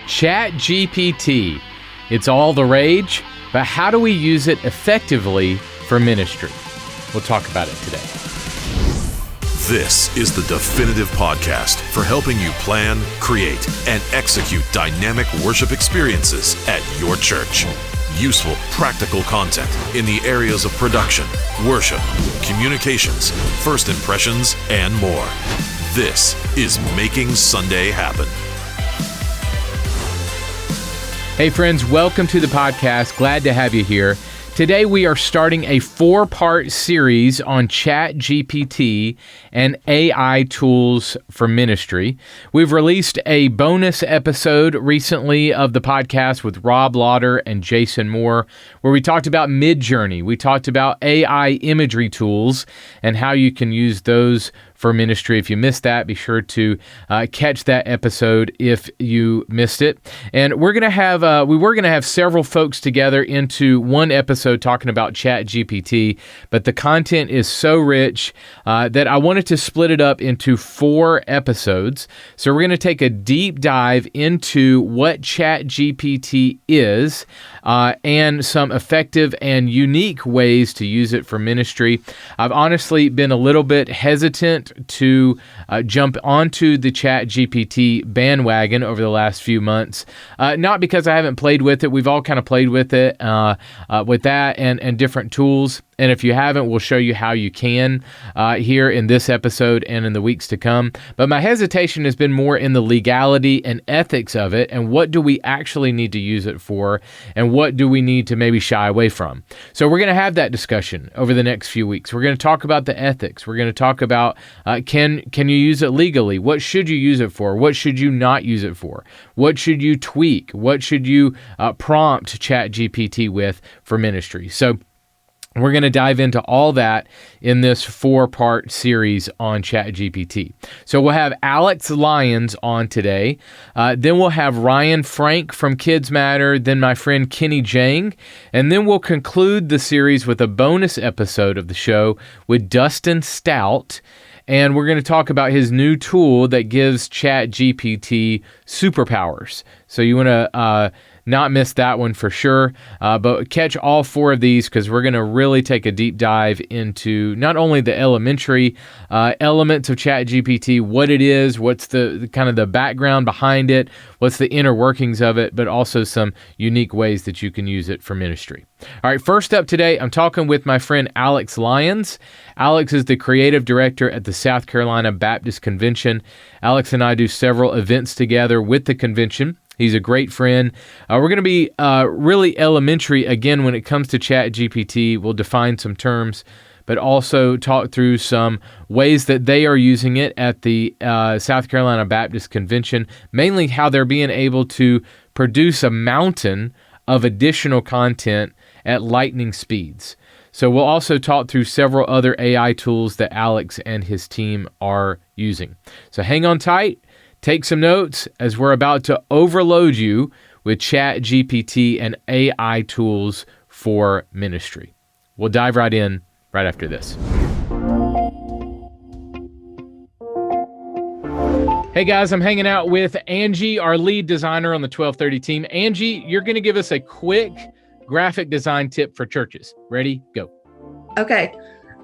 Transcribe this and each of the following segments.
ChatGPT. It's all the rage, but how do we use it effectively for ministry? We'll talk about it today. This is the definitive podcast for helping you plan, create, and execute dynamic worship experiences at your church. Useful, practical content in the areas of production, worship, communications, first impressions, and more. This is Making Sunday Happen. Hey friends, welcome to the podcast. Glad to have you here. Today we are starting a 4-part series on ChatGPT and AI tools for ministry. We've released a bonus episode recently of the podcast with Rob Lauder and Jason Moore, where we talked about MidJourney. We talked about AI imagery tools and how you can use those for ministry. If you missed that, be sure to catch that episode if you missed it. And we were going to have several folks together into one episode talking about ChatGPT, but the content is so rich that I wanted to split it up into 4 episodes. So we're going to take a deep dive into what ChatGPT is and some effective and unique ways to use it for ministry. I've honestly been a little bit hesitant to jump onto the ChatGPT bandwagon over the last few months. Not because I haven't played with it. We've all kind of played with it, with that and different tools. And if you haven't, we'll show you how you can here in this episode and in the weeks to come. But my hesitation has been more in the legality and ethics of it, and what do we actually need to use it for, and what do we need to maybe shy away from. So we're going to have that discussion over the next few weeks. We're going to talk about the ethics. We're going to talk about can you use it legally? What should you use it for? What should you not use it for? What should you tweak? What should you prompt ChatGPT with for ministry? So we're going to dive into all that in this 4-part series on ChatGPT. So we'll have Alex Lyons on today. Then we'll have Ryan Frank from KidzMatter, then my friend Kenny Jahng, and then we'll conclude the series with a bonus episode of the show with Dustin Stout. And we're going to talk about his new tool that gives ChatGPT superpowers. So you want to not miss that one for sure, but catch all 4 of these because we're going to really take a deep dive into not only the elementary elements of ChatGPT, what it is, what's the kind of the background behind it, what's the inner workings of it, but also some unique ways that you can use it for ministry. All right, first up today, I'm talking with my friend Alex Lyons. Alex is the creative director at the South Carolina Baptist Convention. Alex and I do several events together with the convention. He's a great friend. We're going to be really elementary again when it comes to ChatGPT. We'll define some terms, but also talk through some ways that they are using it at the South Carolina Baptist Convention, mainly how they're being able to produce a mountain of additional content at lightning speeds. So we'll also talk through several other AI tools that Alex and his team are using. So hang on tight. Take some notes as we're about to overload you with ChatGPT and AI tools for ministry. We'll dive right in right after this. Hey guys, I'm hanging out with Angie, our lead designer on the 1230 team. Angie, you're going to give us a quick graphic design tip for churches. Ready? Go. Okay.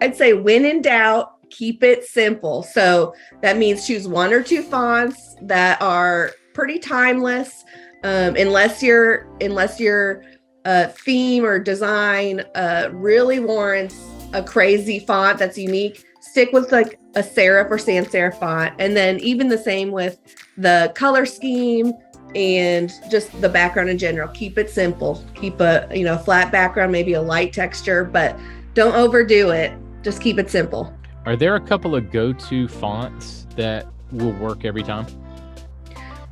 I'd say when in doubt, keep it simple. So that means choose 1 or 2 fonts that are pretty timeless, unless your theme or design really warrants a crazy font that's unique. Stick with like a serif or sans serif font, and then even the same with the color scheme and just the background in general. Keep it simple. Keep a flat background, maybe a light texture, but don't overdo it. Just keep it simple. Are there a couple of go-to fonts that will work every time?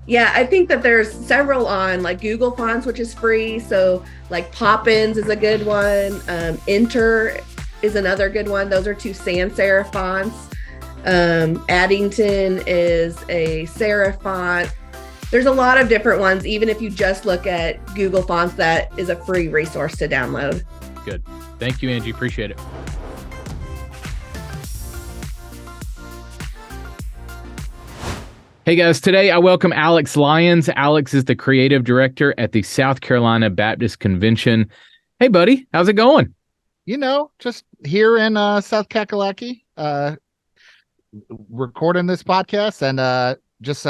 Yeah, I think that there's several on like Google Fonts, which is free. So like Poppins is a good one. Enter is another good one. Those are 2 sans serif fonts. Addington is a serif font. There's a lot of different ones. Even if you just look at Google Fonts, that is a free resource to download. Good. Thank you, Angie. Appreciate it. Hey guys, today I welcome Alex Lyons. Alex is the creative director at the South Carolina Baptist Convention. Hey buddy, how's it going? Just here in South Kakalaki, recording this podcast and just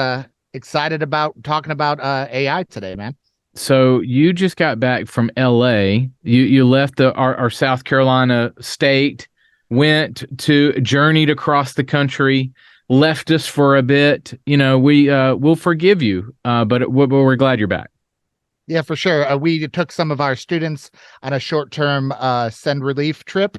excited about talking about AI today, man. So you just got back from LA. You left our South Carolina state, went to journeyed across the country, left us for a bit. We'll forgive you, but we're glad you're back. Yeah, for sure. We took some of our students on a short-term send relief trip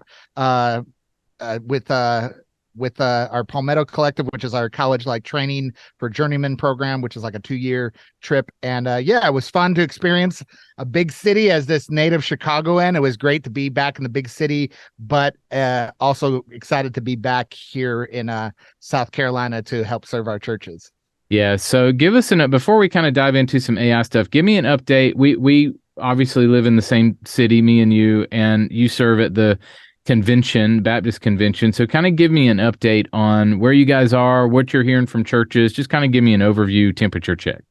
with our Palmetto Collective, which is our college-like training for journeyman program, which is like a 2-year trip. And it was fun to experience a big city as this native Chicagoan. It was great to be back in the big city, but also excited to be back here in South Carolina to help serve our churches. Yeah. So give us before we kind of dive into some AI stuff, give me an update. We obviously live in the same city, me and you serve at the Baptist Convention. So kind of give me an update on where you guys are, what you're hearing from churches. Just kind of give me an overview, temperature check.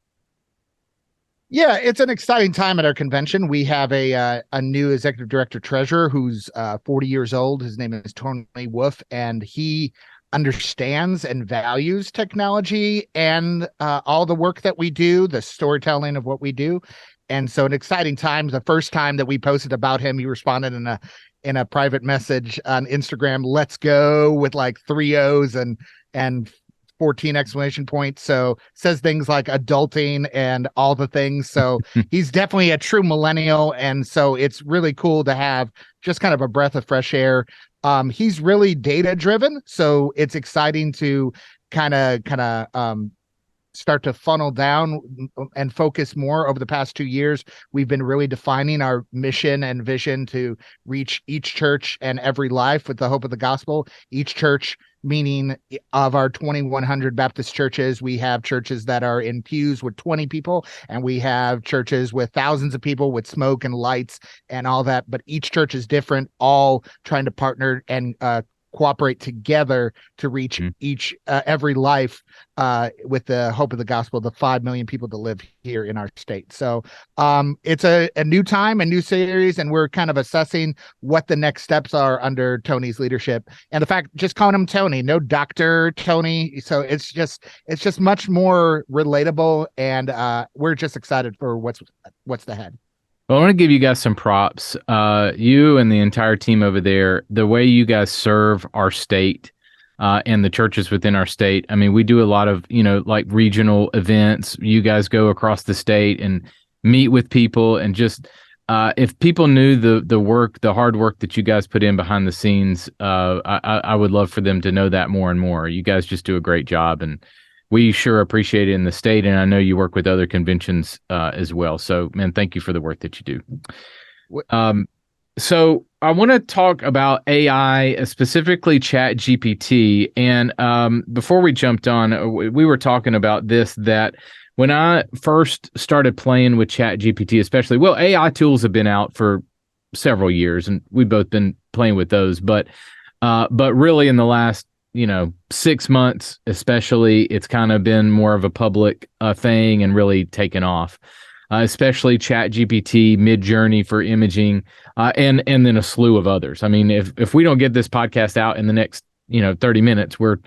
Yeah, it's an exciting time at our convention. We have a new executive director treasurer who's 40 years old. His name is Tony Wolf, and he understands and values technology and all the work that we do, the storytelling of what we do. And so an exciting time. The first time that we posted about him, he responded in a private message on Instagram, "Let's go," with like 3 O's and 14 exclamation points. So says things like adulting and all the things. So he's definitely a true millennial. And so it's really cool to have just kind of a breath of fresh air. He's really data driven. So it's exciting to kind of start to funnel down and focus more. Over the past 2 years, we've been really defining our mission and vision to reach each church and every life with the hope of the gospel. Each church, meaning of our 2,100 Baptist churches, we have churches that are in pews with 20 people, and we have churches with thousands of people with smoke and lights and all that. But each church is different, all trying to partner and cooperate together to reach every life with the hope of the gospel, the 5 million people that live here in our state. So it's a new time, a new series, and we're kind of assessing what the next steps are under Tony's leadership. And the fact, just calling him Tony, no Dr. Tony. So it's just much more relatable, and we're just excited for what's ahead. Well, I want to give you guys some props. You and the entire team over there, the way you guys serve our state and the churches within our state. I mean, we do a lot of, like regional events. You guys go across the state and meet with people, and just if people knew the hard work that you guys put in behind the scenes, I would love for them to know that more and more. You guys just do a great job, and we sure appreciate it in the state, and I know you work with other conventions as well. So, man, thank you for the work that you do. So I want to talk about AI, specifically ChatGPT. And before we jumped on, we were talking about this, that when I first started playing with ChatGPT, especially, well, AI tools have been out for several years, and we've both been playing with those. But really in the last 6 months, especially, it's kind of been more of a public thing and really taken off, especially ChatGPT, MidJourney for imaging, and then a slew of others. I mean, if we don't get this podcast out in the next 30 minutes, we're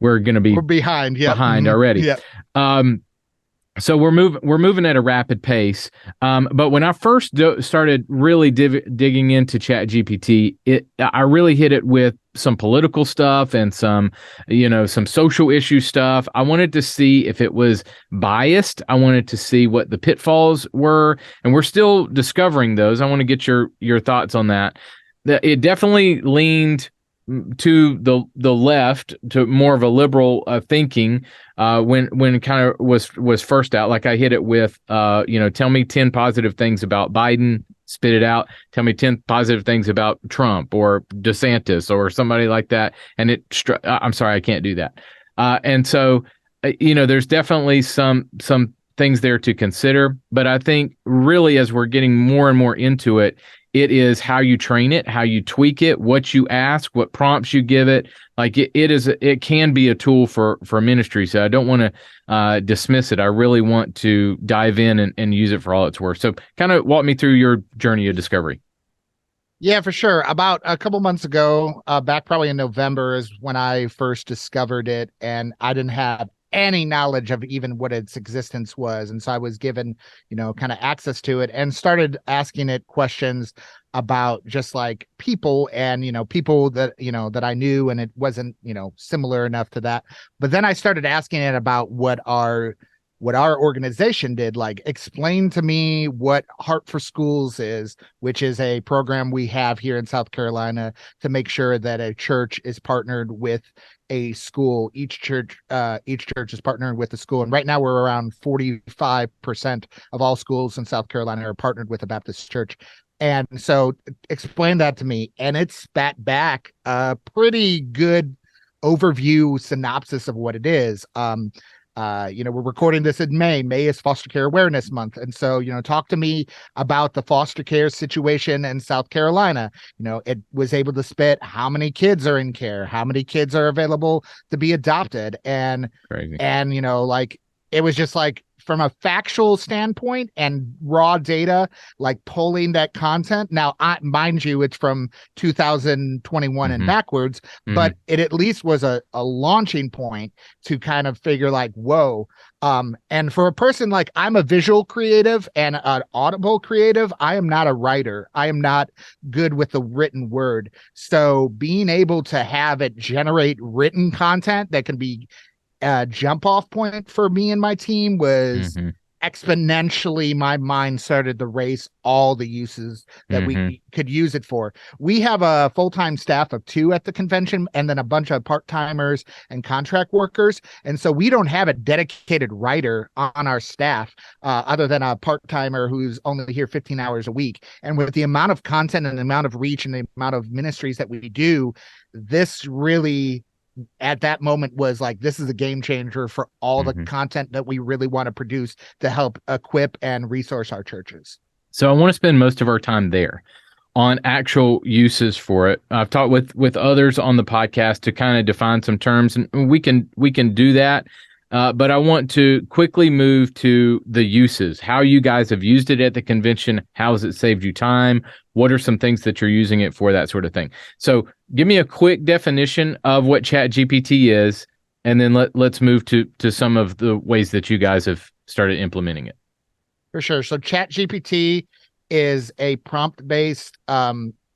going to be behind already. Yeah. So we're moving at a rapid pace. But when I first started really digging into ChatGPT, I really hit it with some political stuff and some social issue stuff. I wanted to see if it was biased. I wanted to see what the pitfalls were, and we're still discovering those. I want to get your thoughts on that. It definitely leaned to the left, to more of a liberal thinking when it kind of was first out. Like I hit it with tell me 10 positive things about Biden, spit it out. Tell me 10 positive things about Trump or DeSantis or somebody like that, and I'm sorry, I can't do that. And so there's definitely some things there to consider, but I think really as we're getting more and more into it, It is how you train it, how you tweak it, what you ask, what prompts you give it. Like it can be a tool for ministry. So I don't want to dismiss it. I really want to dive in and use it for all it's worth. So kind of walk me through your journey of discovery. Yeah, for sure. About a couple months ago, back probably in November is when I first discovered it, and I didn't have any knowledge of even what its existence was. And so I was given, kind of access to it and started asking it questions about just like people and, people that, that I knew, and it wasn't, similar enough to that. But then I started asking it about what our organization did. Like, explain to me what Heart for Schools is, which is a program we have here in South Carolina to make sure that a church is partnered with a school. Each church is partnering with the school. And right now we're around 45% of all schools in South Carolina are partnered with a Baptist church. And so explain that to me. And it spat back a pretty good overview synopsis of what it is. We're recording this in May. May is Foster Care Awareness Month. And so, talk to me about the foster care situation in South Carolina. It was able to spit how many kids are in care, how many kids are available to be adopted. And, Crazy. And, it was just like, from a factual standpoint and raw data, like pulling that content. Now, mind you, it's from 2021 and backwards, but it at least was a launching point to kind of figure like, whoa. And for a person like, I'm a visual creative and an audible creative, I am not a writer. I am not good with the written word. So being able to have it generate written content that can be jump off point for me and my team was exponentially. My mind started to race all the uses that we could use it for. We have a full-time staff of 2 at the convention, and then a bunch of part-timers and contract workers. And so we don't have a dedicated writer on our staff other than a part-timer who's only here 15 hours a week. And with the amount of content and the amount of reach and the amount of ministries that we do, this really, at that moment, was like, this is a game changer for all the content that we really want to produce to help equip and resource our churches. So I want to spend most of our time there on actual uses for it. I've talked with others on the podcast to kind of define some terms, and we can do that. But I want to quickly move to the uses, how you guys have used it at the convention. How has it saved you time? What are some things that you're using it for, that sort of thing? So give me a quick definition of what ChatGPT is, and then let's move to some of the ways that you guys have started implementing it. For sure. So ChatGPT is a prompt-based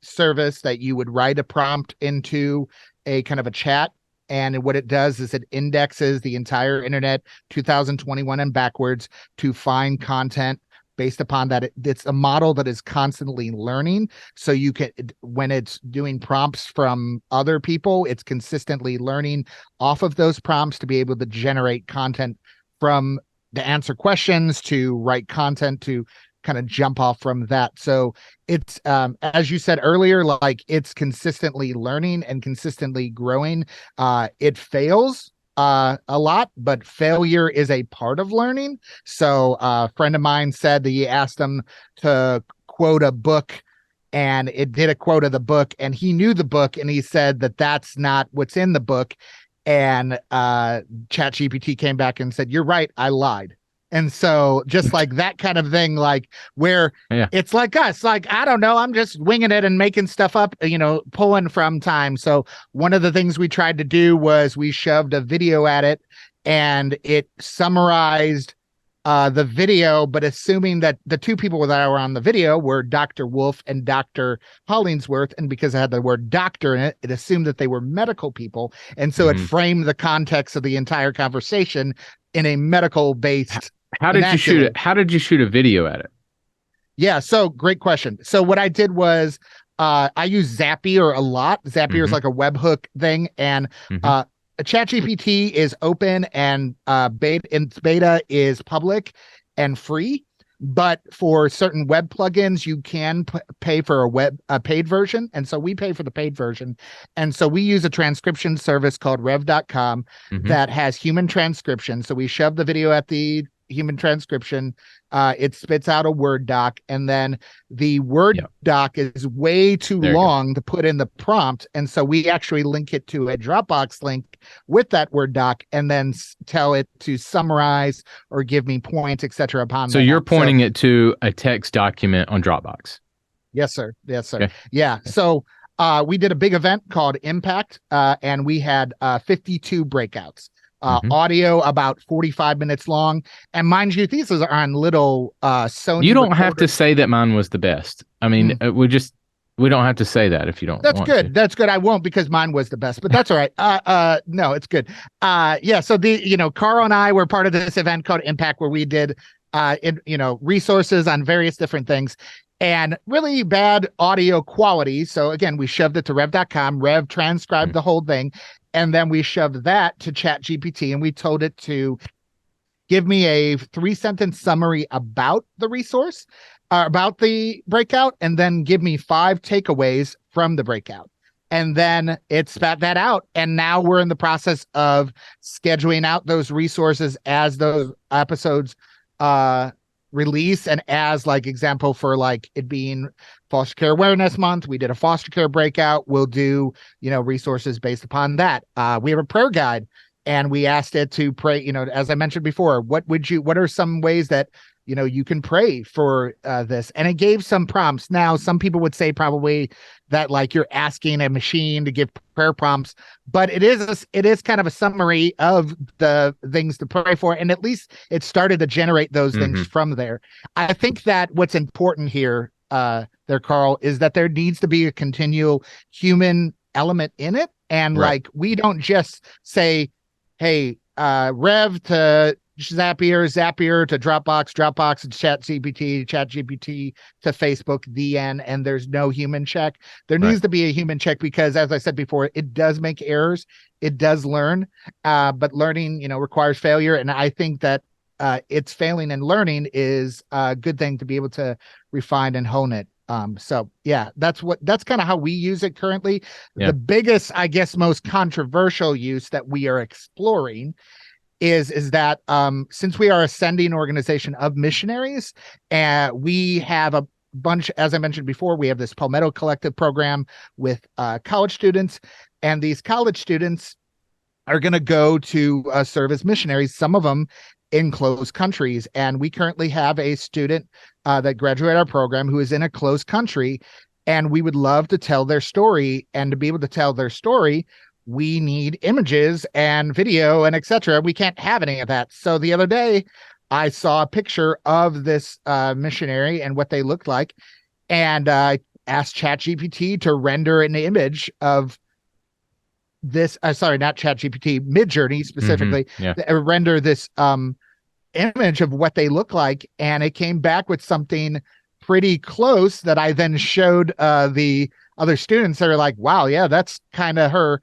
service that you would write a prompt into a kind of a chat. And what it does is it indexes the entire internet, 2021 and backwards, to find content based upon that. It's a model that is constantly learning. So you can, when it's doing prompts from other people, it's consistently learning off of those prompts to be able to generate content from to answer questions, to write content, to kind of jump off from that. So it's, as you said earlier, like, it's consistently learning and consistently growing. It fails a lot, but failure is a part of learning. So a friend of mine said that he asked him to quote a book, and it did a quote of the book, and he knew the book, and he said that that's not what's in the book. And ChatGPT came back and said, "You're right, I lied." And so just like that kind of thing, like where it's like us, like, I don't know, I'm just winging it and making stuff up, pulling from time. So one of the things we tried to do was we shoved a video at it, and it summarized the video, but assuming that the 2 people that were on the video were Dr. Wolf and Dr. Hollingsworth. And because it had the word doctor in it, it assumed that they were medical people. And so it framed the context of the entire conversation in a medical based. How did you shoot it? How did you shoot a video at it? Yeah. So great question. So what I did was I use Zapier a lot. Zapier is like a webhook thing. And ChatGPT is open, and beta is public and free. But for certain web plugins, you can pay for a paid version. And so we pay for the paid version. And so we use a transcription service called rev.com that has human transcription. So we shove the video at the human transcription. It spits out a Word doc, and then the Word doc is way too long to put in the prompt. And so we actually link it to a Dropbox link with that Word doc, and then tell it to summarize or give me points, etc. upon So that. you're pointing it to a text document on Dropbox. Yes, sir. Yes, sir. Okay. Yeah. So we did a big event called Impact, and we had 52 breakouts. Audio about 45 minutes long, and mind you, these are on little Sony. You don't have to say that mine was the best. I mean, we don't have to say that if you don't. That's good. That's good. I won't, because mine was the best, but that's all right. No, it's good. Yeah. So Carl and I were part of this event called Impact, where we did resources on various different things. And really bad audio quality. So again, we shoved it to rev.com. Rev transcribed the whole thing. And then we shoved that to ChatGPT, and we told it to give me a 3-sentence summary about the resource, about the breakout, and then give me 5 takeaways from the breakout. And then it spat that out. And now we're in the process of scheduling out those resources as those episodes release, and as example for it being Foster Care Awareness Month, we did a foster care breakout. We'll do resources based upon that. We have a prayer guide, and we asked it to pray. As I mentioned before, what are some ways that you can pray for this? And it gave some prompts. Now, some people would say probably that you're asking a machine to give prayer prompts, but it is kind of a summary of the things to pray for. And at least it started to generate those things from there. I think that what's important here, there, Carl, is that there needs to be a continual human element in it. And we don't just say, hey, Rev to Zapier to Dropbox to ChatGPT to Facebook, the end, and there's no human check. There needs to be a human check, because as I said before, it does make errors. It does learn, but learning, requires failure. And I think that it's failing and learning is a good thing to be able to refine and hone it. So yeah, that's kind of how we use it currently. The biggest, I guess, most controversial use that we are exploring is that since we are a sending organization of missionaries, and we have a bunch, as I mentioned before, we have this Palmetto Collective program with college students, and these college students are going to go to serve as missionaries, some of them in closed countries. And we currently have a student that graduated our program who is in a closed country, and we would love to tell their story. And to be able to tell their story, we need images and video and etc. We can't have any of that. So the other day I saw a picture of this missionary and what they looked like, and I asked ChatGPT to render an image of this. Sorry, not ChatGPT, MidJourney specifically, render this image of what they look like, and it came back with something pretty close that I then showed the other students. That are like, "Wow, yeah, that's kind of her."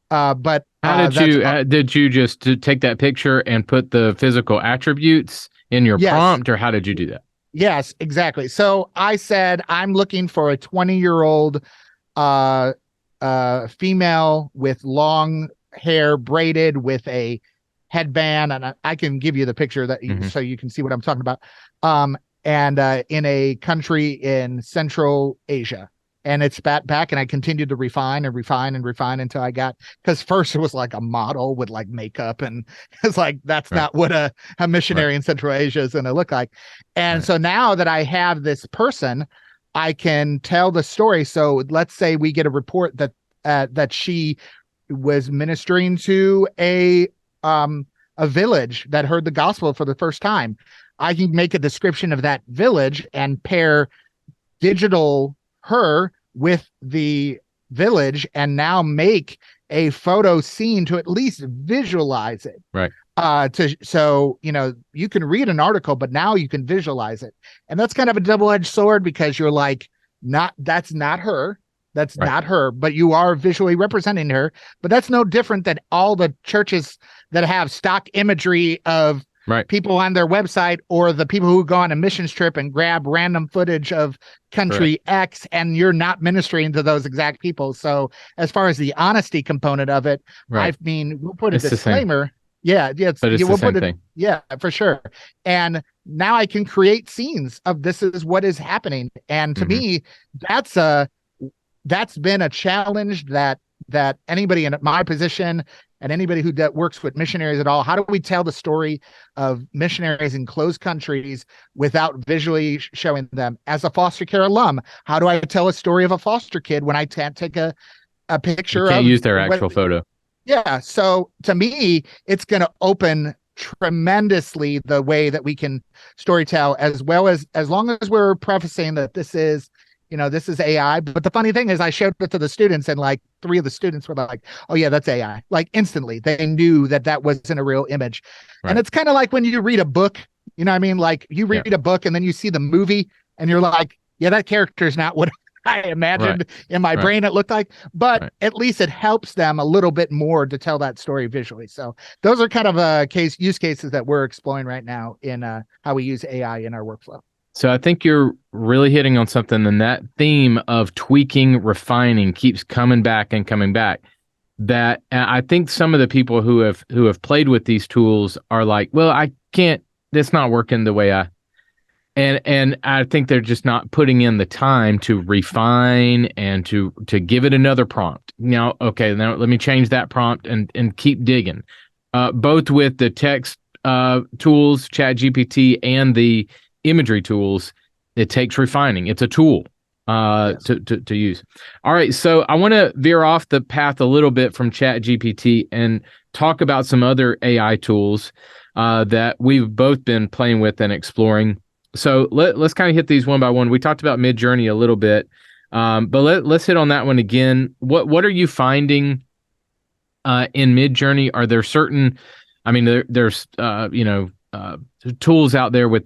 But how did you just take that picture and put the physical attributes in your prompt, or how did you do that? Yes, exactly. So I said, I'm looking for a 20-year-old female with long hair braided with a headband, and I can give you the picture that so you can see what I'm talking about. And in a country in Central Asia. And it spat back, and I continued to refine until I got, because first it was like a model with like makeup, and it's like, that's not what a missionary in Central Asia is going to look like. And so now that I have this person, I can tell the story. So let's say we get a report that she was ministering to a village that heard the gospel for the first time. I can make a description of that village and pair digital her with the village, and now make a photo scene to at least visualize it. Right. So you can read an article, but now you can visualize it. And that's kind of a double-edged sword, because you're like, that's not her. That's not her, but you are visually representing her. But that's no different than all the churches that have stock imagery of people on their website, or the people who go on a missions trip and grab random footage of country X, and you're not ministering to those exact people. So as far as the honesty component of it, I mean, we'll put a disclaimer. Yeah, yeah, But it's the same thing. Yeah, for sure. And now I can create scenes of this is what is happening. And to me, that's been a challenge that anybody in my position and anybody who works with missionaries at all, how do we tell the story of missionaries in closed countries without visually showing them? As a foster care alum, how do I tell a story of a foster kid when I can't take a picture you can't of use their actual photo? Yeah. So to me, it's going to open tremendously the way that we can storytell, as well as long as we're prefacing that this is AI. But the funny thing is I showed it to the students, and like 3 of the students were like, oh yeah, that's AI. Like instantly they knew that wasn't a real image. Right. And it's kind of like when you read a book, you know what I mean? Like you read a book and then you see the movie and you're like, yeah, that character is not what I imagined in my brain it looked like, but at least it helps them a little bit more to tell that story visually. So those are kind of use cases that we're exploring right now in how we use AI in our workflow. So I think you're really hitting on something, and that theme of tweaking, refining keeps coming back and coming back. That I think some of the people who have played with these tools are like, well, I can't, it's not working the way and I think they're just not putting in the time to refine and to give it another prompt. Now, okay, now let me change that prompt and keep digging. Both with the text tools, ChatGPT, and the imagery tools, it takes refining. It's a tool to use. All right, so I want to veer off the path a little bit from ChatGPT and talk about some other AI tools that we've both been playing with and exploring. So let's kind of hit these one by one. We talked about MidJourney a little bit, but let's hit on that one again. What are you finding in MidJourney? Are there certain, I mean, there's tools out there with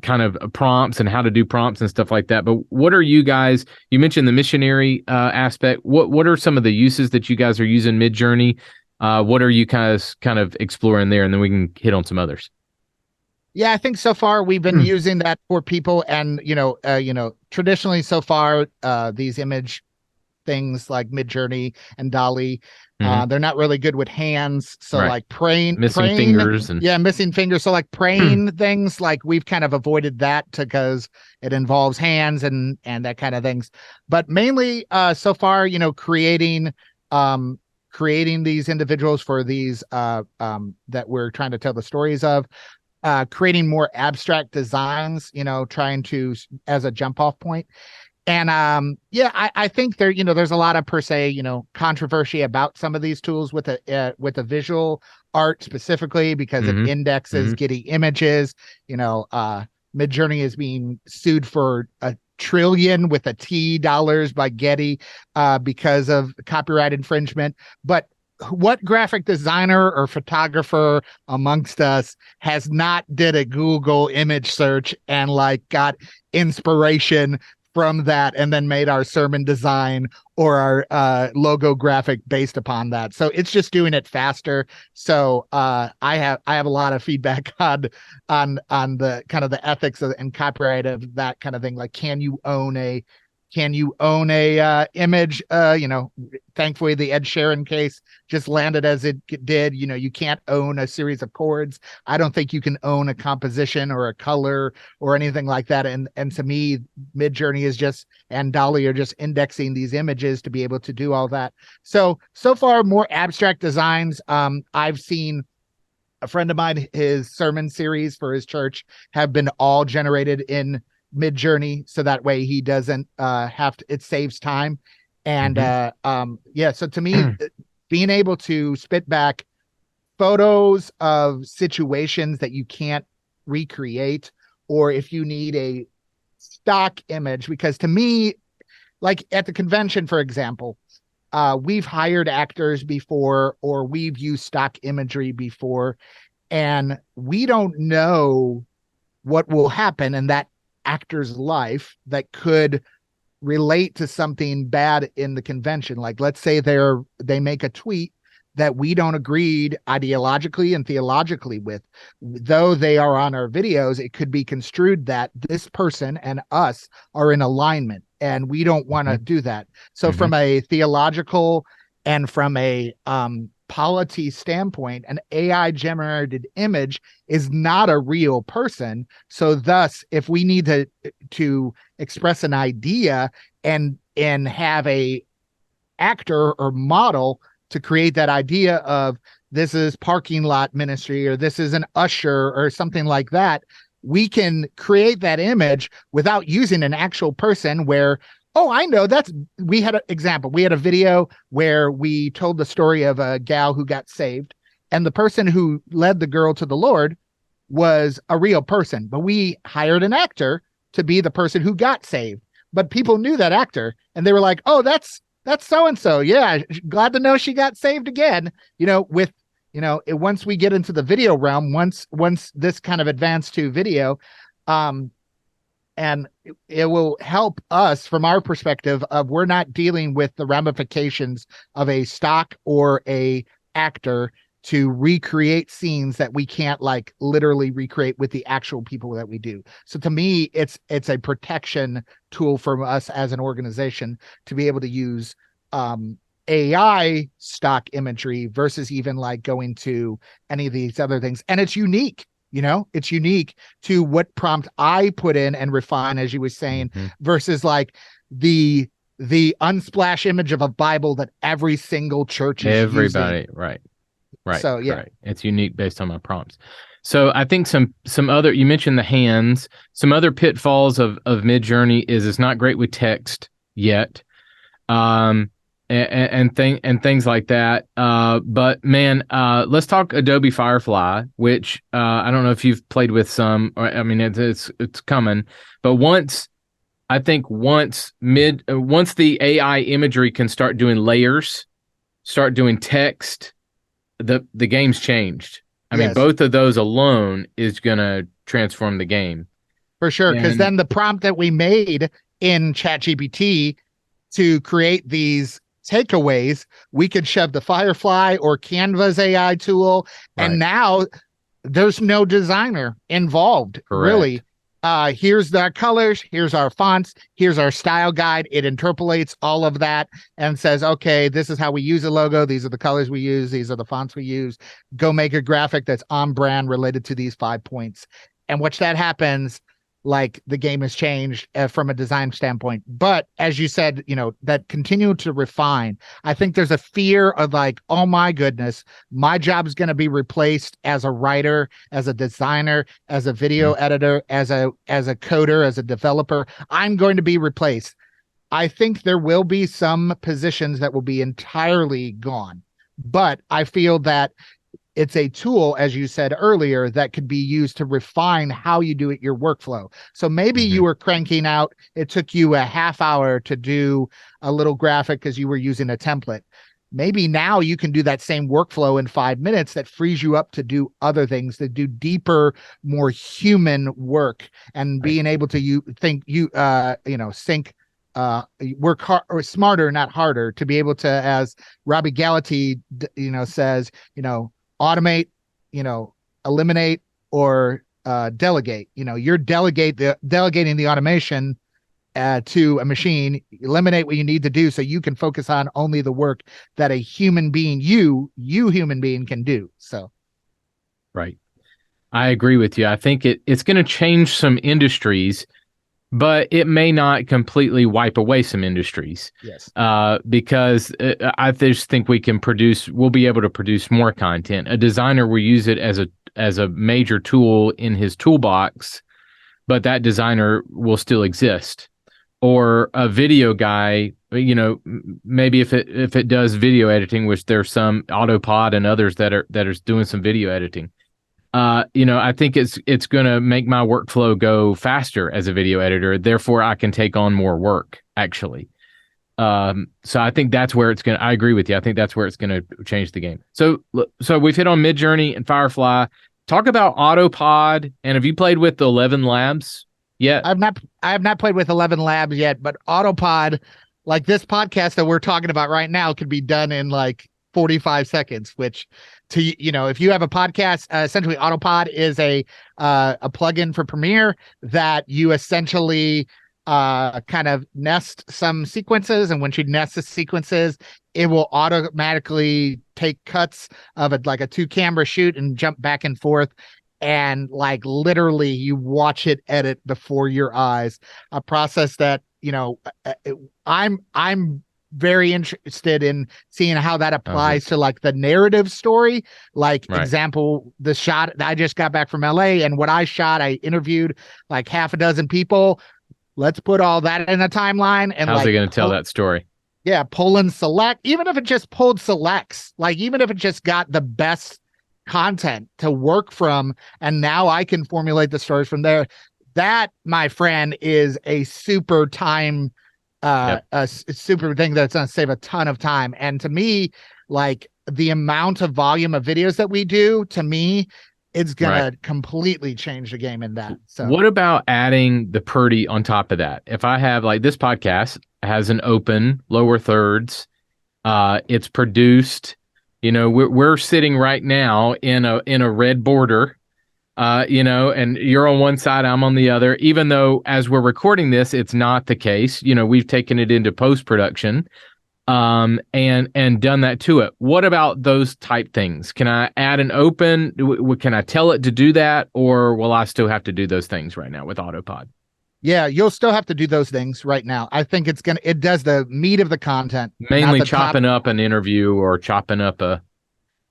kind of prompts and how to do prompts and stuff like that. But what are you guys? You mentioned the missionary aspect. What are some of the uses that you guys are using MidJourney? What are you guys kind of exploring there, and then we can hit on some others. Yeah, I think so far we've been using that for people, and traditionally so far these image things like MidJourney and DALL-E, they're not really good with hands. So like praying fingers and missing fingers. So like praying things, like we've kind of avoided that because it involves hands and that kind of things. But mainly so far, creating these individuals for these that we're trying to tell the stories of. Creating more abstract designs, trying to as a jump off point. And I think there's a lot of per se, controversy about some of these tools with a visual art specifically because it indexes Getty images. MidJourney is being sued for $1 trillion with a T dollars by Getty because of copyright infringement. But what graphic designer or photographer amongst us has not did a Google image search and got inspiration from that and then made our sermon design or our logo graphic based upon that? So it's just doing it faster. So I have a lot of feedback on the kind of the ethics and copyright of that kind of thing. Like, can you own a image? Thankfully the Ed Sheeran case just landed as it did. You can't own a series of chords. I don't think you can own a composition or a color or anything like that. And to me, MidJourney is just, and DALL-E are just indexing these images to be able to do all that. So far more abstract designs. I've seen a friend of mine, his sermon series for his church have been all generated in MidJourney, so that way he doesn't have to, it saves time. And so to me, being able to spit back photos of situations that you can't recreate, or if you need a stock image, because to me, like at the convention, for example, we've hired actors before, or we've used stock imagery before, and we don't know what will happen in that actor's life that could relate to something bad in the convention. Like, let's say they make a tweet that we don't agree ideologically and theologically with, though they are on our videos, it could be construed that this person and us are in alignment, and we don't want to do that. So from a theological and from a polity standpoint, an AI generated image is not a real person. So thus, if we need to express an idea and have a actor or model to create that idea of this is parking lot ministry or this is an usher or something like that, we can create that image without using an actual person where, oh, I know we had an example. We had a video where we told the story of a gal who got saved, and the person who led the girl to the Lord was a real person, but we hired an actor to be the person who got saved. But people knew that actor and they were like, oh, that's so-and-so. Yeah. Glad to know she got saved again. Once we get into the video realm, once this kind of advanced to video, and it will help us from our perspective of we're not dealing with the ramifications of a stock or a actor to recreate scenes that we can't like literally recreate with the actual people that we do. So to me, it's a protection tool for us as an organization to be able to use AI stock imagery versus even like going to any of these other things. And it's unique. It's unique to what prompt I put in and refine, as you were saying, versus like the unsplash image of a Bible that every single church is using. Right. So yeah, right. It's unique based on my prompts. So I think some other, you mentioned the hands, some other pitfalls of MidJourney is it's not great with text yet. And things like that. But man, let's talk Adobe Firefly, which I don't know if you've played with some. I mean, it's coming. But once the AI imagery can start doing layers, start doing text, the game's changed. I mean, both of those alone is gonna transform the game for sure. Because then the prompt that we made in ChatGPT to create these takeaways, we could shove the Firefly or Canva's AI tool, and now there's no designer involved. Correct. Really. Here's the colors, here's our fonts, here's our style guide. It interpolates all of that and says, okay, this is how we use a logo. These are the colors we use. These are the fonts we use. Go make a graphic that's on brand related to these 5 points. And once that happens, like the game has changed from a design standpoint. But as you said, that continue to refine. I think there's a fear of like, oh my goodness, my job is going to be replaced as a writer, as a designer, as a video editor, as a coder, as a developer. I'm going to be replaced. I think there will be some positions that will be entirely gone. But I feel that it's a tool, as you said earlier, that could be used to refine how you do it, your workflow. So maybe you were cranking out, it took you a half hour to do a little graphic because you were using a template. Maybe now you can do that same workflow in 5 minutes that frees you up to do other things, to do deeper, more human work, and being able to work hard or smarter, not harder, to be able to, as Robbie Gallaty, says, automate, eliminate, or delegate. You're delegating the automation to a machine. Eliminate what you need to do so you can focus on only the work that a human being, you human being, can do. So, right, I agree with you. I think it's going to change some industries, but it may not completely wipe away some industries. Yes. Because I just think we'll be able to produce more content. A designer will use it as a major tool in his toolbox, but that designer will still exist. Or a video guy, maybe if it does video editing, which there's some Autopod and others that are doing some video editing. I think it's going to make my workflow go faster as a video editor. Therefore, I can take on more work, actually. So I think that's where I agree with you. I think that's where it's going to change the game. So we've hit on MidJourney and Firefly. Talk about Autopod. And have you played with the 11 Labs yet? I have not played with 11 Labs yet, but Autopod, like this podcast that we're talking about right now, could be done in like 45 seconds, which if you have a podcast, essentially Autopod is a plugin for Premiere that you essentially kind of nest some sequences. And when you nest the sequences, it will automatically take cuts of it, like a 2-camera shoot, and jump back and forth. And like literally you watch it edit before your eyes, a process that, I'm very interested in seeing how that applies to like the narrative story. Like example, the shot, I just got back from LA, and what I shot, I interviewed like half a dozen people. Let's put all that in a timeline. And how's it going to tell that story? Yeah, pull and select, even if it just pulled selects, like even if it just got the best content to work from, and now I can formulate the stories from there. That, my friend, is a super time, a super thing that's going to save a ton of time. And to me, like the amount of volume of videos that we do, to me, it's going to completely change the game in that. So what about adding the Purdy on top of that? If I have, like, this podcast has an open lower thirds, it's produced, we're sitting right now in a red border, and you're on one side, I'm on the other, even though as we're recording this, it's not the case. We've taken it into post-production, and done that to it. What about those type things? Can I add an open? Can I tell it to do that, or will I still have to do those things right now with Autopod? Yeah, you'll still have to do those things right now. I think it does the meat of the content. Mainly chopping up an interview or chopping up a...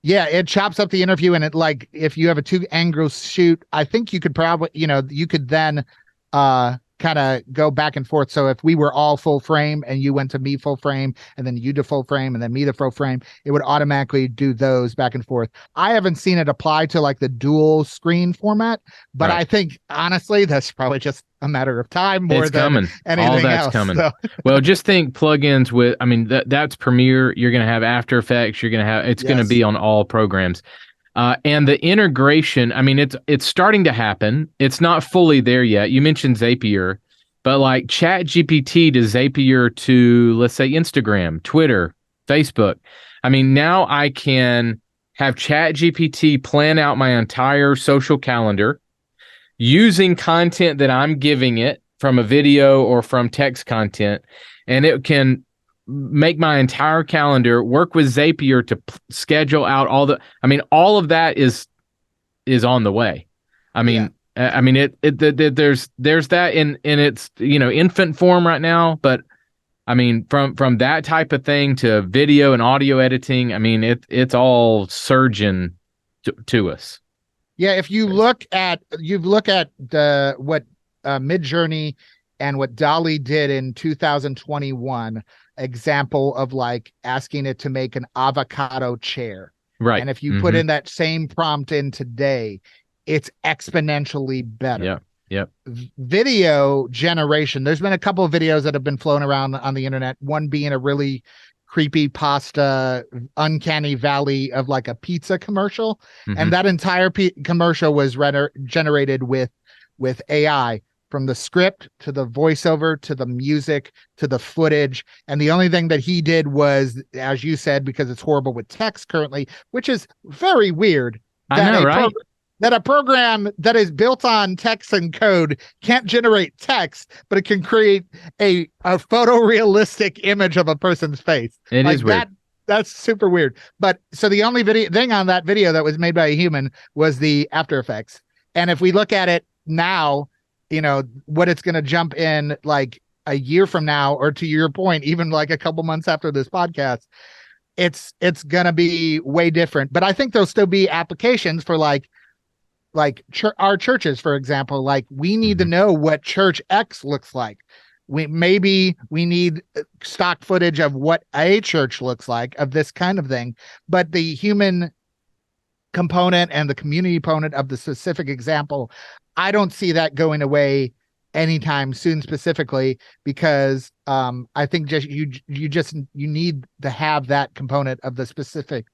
Yeah, it chops up the interview, and it, like, if you have a 2-angle shoot, I think you could probably, you could then kind of go back and forth. So if we were all full frame and you went to me full frame and then you to full frame and then me to full frame, it would automatically do those back and forth. I haven't seen it apply to like the dual screen format, but I think honestly that's probably just a matter of time more than anything all that's else. Coming. So. Well, just think plugins with, that's Premiere. You're going to have After Effects. You're going to have, it's going to be on all programs. And the integration, it's starting to happen. It's not fully there yet. You mentioned Zapier, but like ChatGPT to Zapier to, let's say, Instagram, Twitter, Facebook. Now I can have ChatGPT plan out my entire social calendar using content that I'm giving it from a video or from text content, and it can make my entire calendar, work with Zapier to schedule out all of that is on the way. There's that in its, infant form right now, but from that type of thing to video and audio editing, it's all surging to us. Yeah, if you look at what MidJourney and what Dolly did in 2021, example of like asking it to make an avocado chair. Right. And if you put in that same prompt in today, it's exponentially better. Yeah. Yep. Video generation. There's been a couple of videos that have been flown around on the internet. One being a really creepy pasta, uncanny valley of like a pizza commercial. And that entire commercial was generated with AI. From the script to the voiceover to the music to the footage. And the only thing that he did was, as you said, because it's horrible with text currently, which is very weird. That a program that is built on text and code can't generate text, but it can create a photorealistic image of a person's face. It is weird. That's super weird. But so the only thing on that video that was made by a human was the After Effects. And if we look at it now, what it's going to jump in like a year from now, or to your point, even like a couple months after this podcast, it's going to be way different. But I think there'll still be applications for like our churches, for example. Like we need to know what church X looks like. We need stock footage of what a church looks like, of this kind of thing. But the human component and the community component of the specific example, I don't see that going away anytime soon, specifically because I think you need to have that component of the specific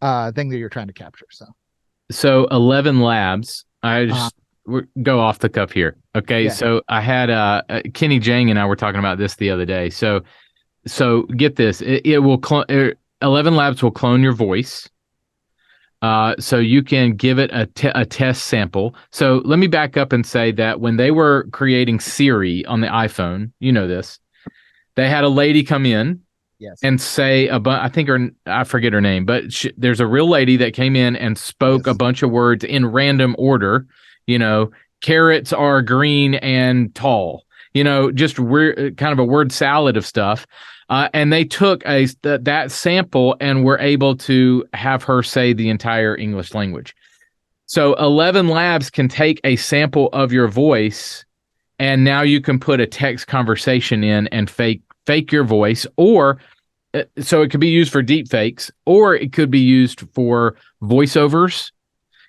thing that you're trying to capture. So 11 Labs, I just go off the cuff here. Okay. Yeah. So I had Kenny Jahng and I were talking about this the other day. So get this, it will 11 Labs will clone your voice. So you can give it a test sample. So let me back up and say that when they were creating Siri on the iPhone, this, they had a lady come in Yes. and say I think I forget her name, but there's a real lady that came in and spoke a bunch of words in random order. Carrots are green and tall. Just weird, kind of a word salad of stuff. And they took that sample and were able to have her say the entire English language. So 11 Labs can take a sample of your voice, and now you can put a text conversation in and fake your voice, or so it could be used for deep fakes, or it could be used for voiceovers.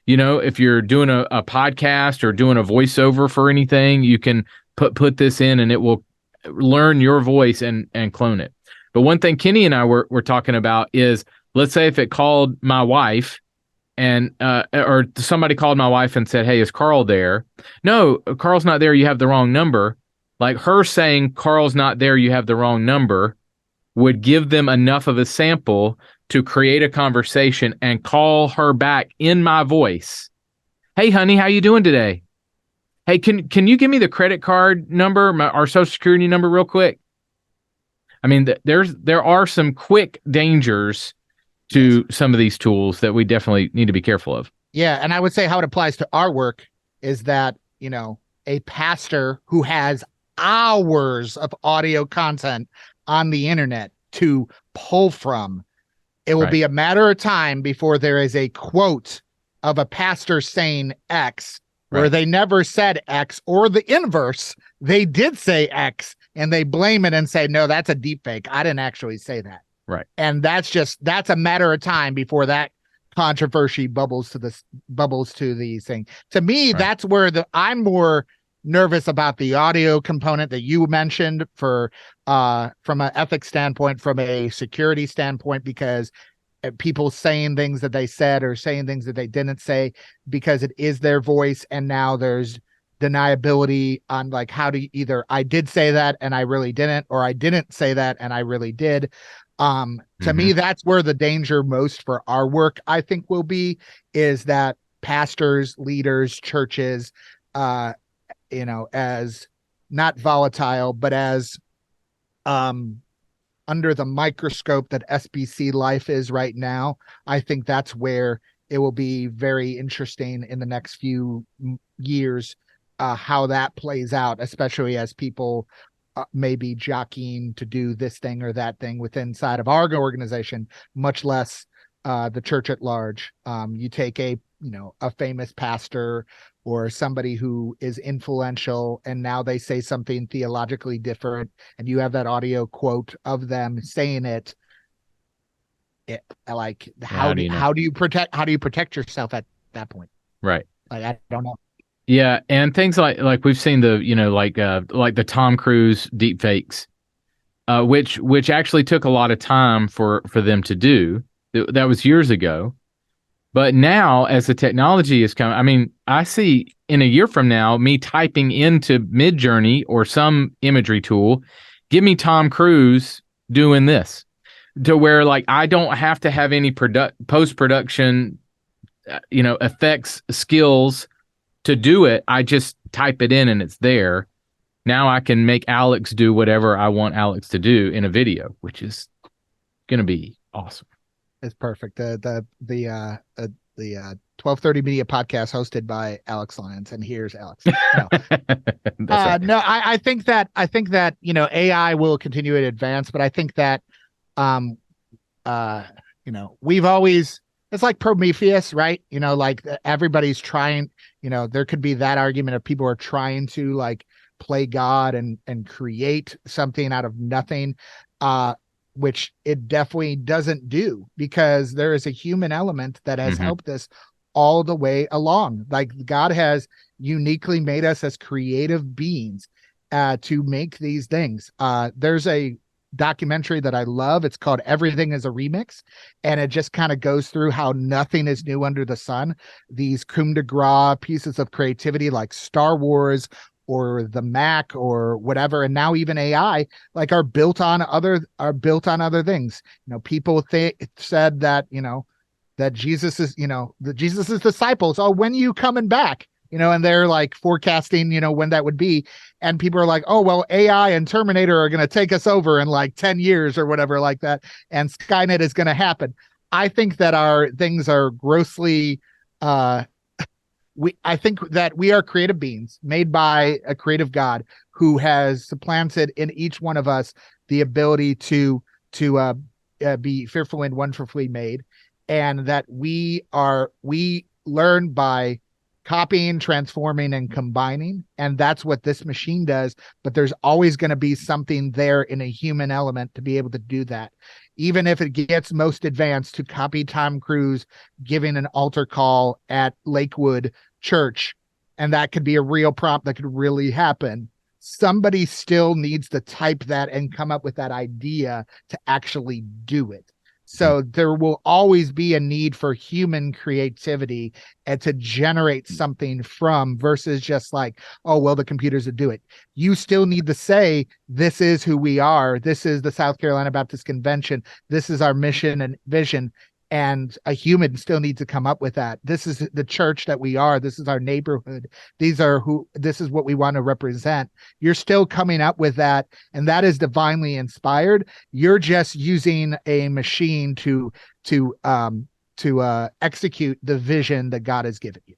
If you're doing a podcast or doing a voiceover for anything, you can put this in and it will learn your voice and clone it. But one thing Kenny and I were talking about is, let's say if it called my wife and or somebody called my wife and said, "Hey, is Carl there?" "No, Carl's not there. You have the wrong number." Like her saying, "Carl's not there. You have the wrong number," would give them enough of a sample to create a conversation and call her back in my voice. "Hey, honey, how you doing today? Hey, can you give me the credit card number, our social security number real quick?" I mean, there are some quick dangers to some of these tools that we definitely need to be careful of. Yeah, and I would say how it applies to our work is that, a pastor who has hours of audio content on the internet to pull from, it will be a matter of time before there is a quote of a pastor saying X where they never said X, or the inverse. They did say X and they blame it and say, "No, that's a deep fake. I didn't actually say that." Right. And that's a matter of time before that controversy bubbles to the thing. To me, that's where I'm more nervous about the audio component that you mentioned from an ethics standpoint, from a security standpoint, because people saying things that they said or saying things that they didn't say because it is their voice, and now there's deniability on like how do you either I did say that and I really didn't, or I didn't say that and I really did. To me, that's where the danger most for our work, I think, will be, is that pastors, leaders, churches, as not volatile, but as under the microscope that SBC life is right now. I think that's where it will be very interesting in the next few years, how that plays out, especially as people maybe jockeying to do this thing or that thing within inside of our organization, much less the church at large. You take a famous pastor or somebody who is influential, and now they say something theologically different, and you have that audio quote of them saying it. How do you protect yourself at that point? Right. Like, I don't know. Yeah, and things like we've seen the like the Tom Cruise deep fakes, which actually took a lot of time for them to do. That was years ago, but now as the technology is coming, I mean, I see in a year from now me typing into MidJourney or some imagery tool, "Give me Tom Cruise doing this," to where like I don't have to have any post-production, effects skills to do it. I just type it in and it's there. Now I can make Alex do whatever I want Alex to do in a video, which is going to be awesome. It's perfect. The 1230 Media podcast hosted by Alex Lyons, and here's Alex. No, I think that AI will continue to advance, but I think that we've always, it's like Prometheus, right? Like everybody's trying, there could be that argument of people are trying to like play God and create something out of nothing, which it definitely doesn't do, because there is a human element that has helped us all the way along. Like God has uniquely made us as creative beings to make these things. There's a documentary that I love. It's called Everything is a Remix, and it just kind of goes through how nothing is new under the sun. These coup de grace pieces of creativity like Star Wars or the Mac or whatever, and now even AI, like are built on other things. People said that that Jesus is, the Jesus's disciples, "Oh, when are you coming back?" and they're like forecasting, when that would be. And people are like, oh, well, AI and Terminator are going to take us over in like 10 years or whatever like that. And Skynet is going to happen. I think that our things are grossly, I think that we are creative beings made by a creative God who has supplanted in each one of us the ability to be fearfully and wonderfully made, and that we learn by copying, transforming, and combining, and that's what this machine does. But there's always going to be something there in a human element to be able to do that, even if it gets most advanced to copy Tom Cruise giving an altar call at Lakewood Church, and that could be a real prompt that could really happen. Somebody still needs to type that and come up with that idea to actually do it. So there will always be a need for human creativity and to generate something from, versus just like, oh, well, the computers will do it. You still need to say, this is who we are. This is the South Carolina Baptist Convention. This is our mission and vision. And a human still needs to come up with that. This is the church that we are. This is our neighborhood. This is what we want to represent. You're still coming up with that. And that is divinely inspired. You're just using a machine to execute the vision that God has given you.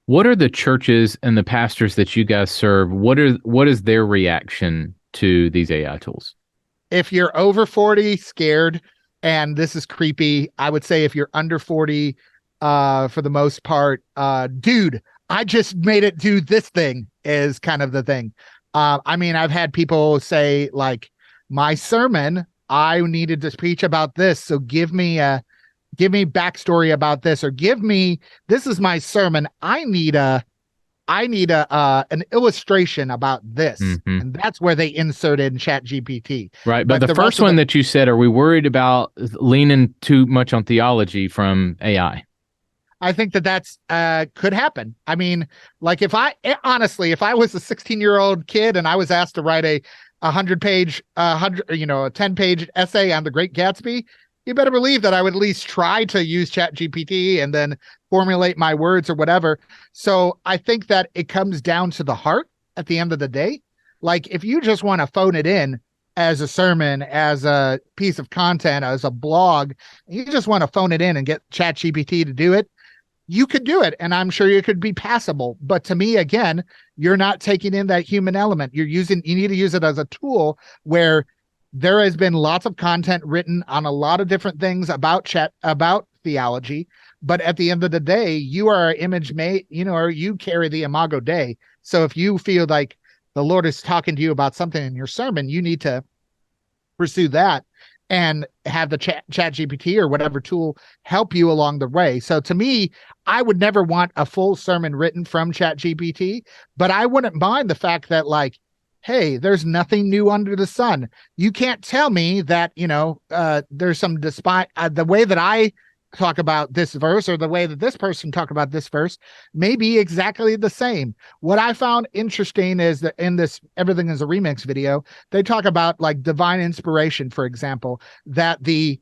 What are the churches and the pastors that you guys serve? What is their reaction to these AI tools? If you're over 40, scared, and this is creepy, I would say if you're under 40, for the most part, dude, I just made it do this thing is kind of the thing. I've had people say, like, my sermon, I needed to preach about this, so give me backstory about this, or this is my sermon. I need an illustration about this. Mm-hmm. And that's where they inserted in ChatGPT. Right. But the first one that you said, are we worried about leaning too much on theology from AI? I think that's could happen. I mean, like if I was a 16-year-old kid and I was asked to write a 10-page essay on The Great Gatsby, you better believe that I would at least try to use ChatGPT and then formulate my words or whatever. So I think that it comes down to the heart at the end of the day. Like if you just want to phone it in as a sermon, as a piece of content, as a blog, you just want to phone it in and get ChatGPT to do it, you could do it. And I'm sure you could be passable. But to me, again, you're not taking in that human element. You need to use it as a tool where there has been lots of content written on a lot of different things about theology, but at the end of the day, you are an image made, or you carry the imago Dei. So if you feel like the Lord is talking to you about something in your sermon, you need to pursue that and have the ChatGPT or whatever tool help you along the way. So to me, I would never want a full sermon written from ChatGPT, but I wouldn't mind the fact that, like, hey, there's nothing new under the sun. You can't tell me that, there's some, despite the way that I talk about this verse or the way that this person talk about this verse may be exactly the same. What I found interesting is that in this Everything is a Remix video, they talk about like divine inspiration, for example, that when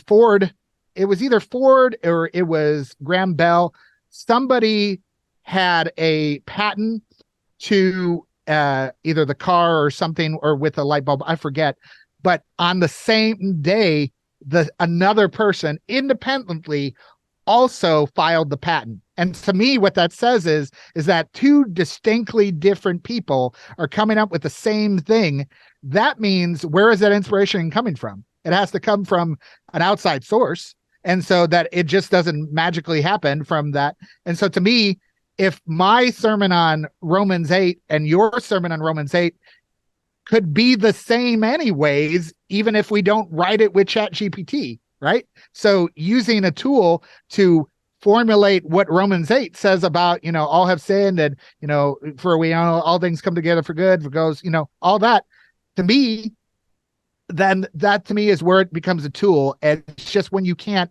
Ford, it was either Ford or it was Graham Bell, somebody had a patent to either the car or something, or with a light bulb, I forget. But on the same day, another person independently also filed the patent. And to me, what that says is that two distinctly different people are coming up with the same thing. That means, where is that inspiration coming from? It has to come from an outside source. And so that it just doesn't magically happen from that. And so to me, if my sermon on Romans 8 and your sermon on Romans 8 could be the same anyways, even if we don't write it with ChatGPT, right? So using a tool to formulate what Romans 8 says about, all have sinned and, for we know all things come together for good, for goes, all that, to me, then that to me is where it becomes a tool. And it's just when you can't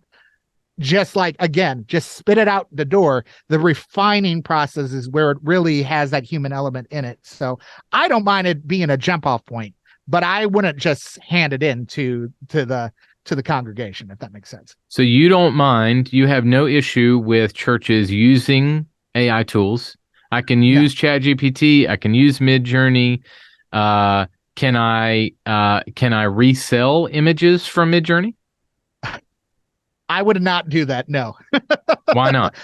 just spit it out the door, the refining process is where it really has that human element in it. So I don't mind it being a jump off point, but I wouldn't just hand it in to to the congregation, if that makes sense. So you don't mind, you have no issue with churches using AI tools. I can use ChatGPT, I can use MidJourney. Can I resell images from MidJourney? I would not do that. No. Why not?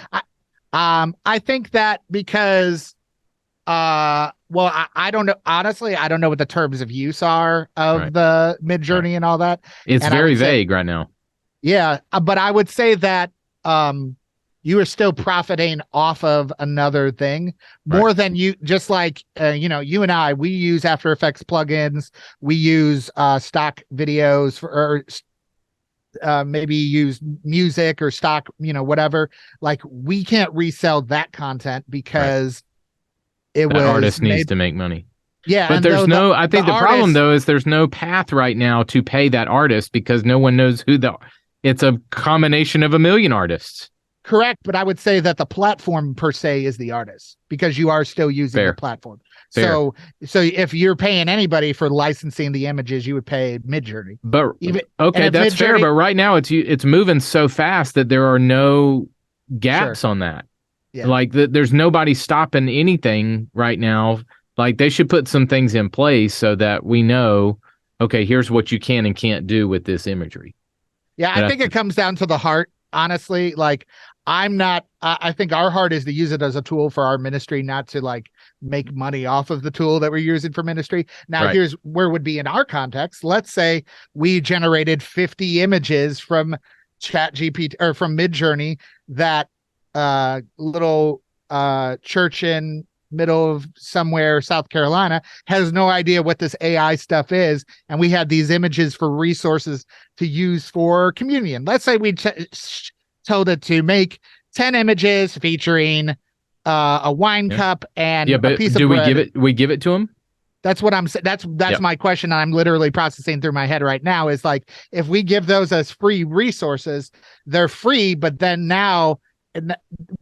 I think that because I don't know. Honestly, I don't know what the terms of use are of the MidJourney and all that. It's very vague right now. Yeah, but I would say that you are still profiting off of another thing more than you. Just like you and I, we use After Effects plugins. We use stock videos or maybe use music or stock, whatever. Like, we can't resell that content because that artist needs to make money. Yeah, but there's no. I think the problem though is there's no path right now to pay that artist because no one knows who it's a combination of a million artists. Correct, but I would say that the platform per se is the artist because you are still using the platform. Fair. So if you're paying anybody for licensing the images, you would pay MidJourney. But that's fair. But right now it's moving so fast that there are no gaps on that. Yeah. Like there's nobody stopping anything right now. Like, they should put some things in place so that we know, okay, here's what you can and can't do with this imagery. Yeah, I think it comes down to the heart, honestly. Like, I think our heart is to use it as a tool for our ministry, not to like make money off of the tool that we're using for ministry. Now, here's where would be in our context. Let's say we generated 50 images from ChatGPT or from MidJourney that little church in middle of somewhere, South Carolina, has no idea what this AI stuff is. And we had these images for resources to use for communion. Let's say we told it to make 10 images featuring a wine cup and a piece of bread. We give it to them? That's what I'm saying. That's my question. I'm literally processing through my head right now is like, if we give those as free resources, they're free, but then now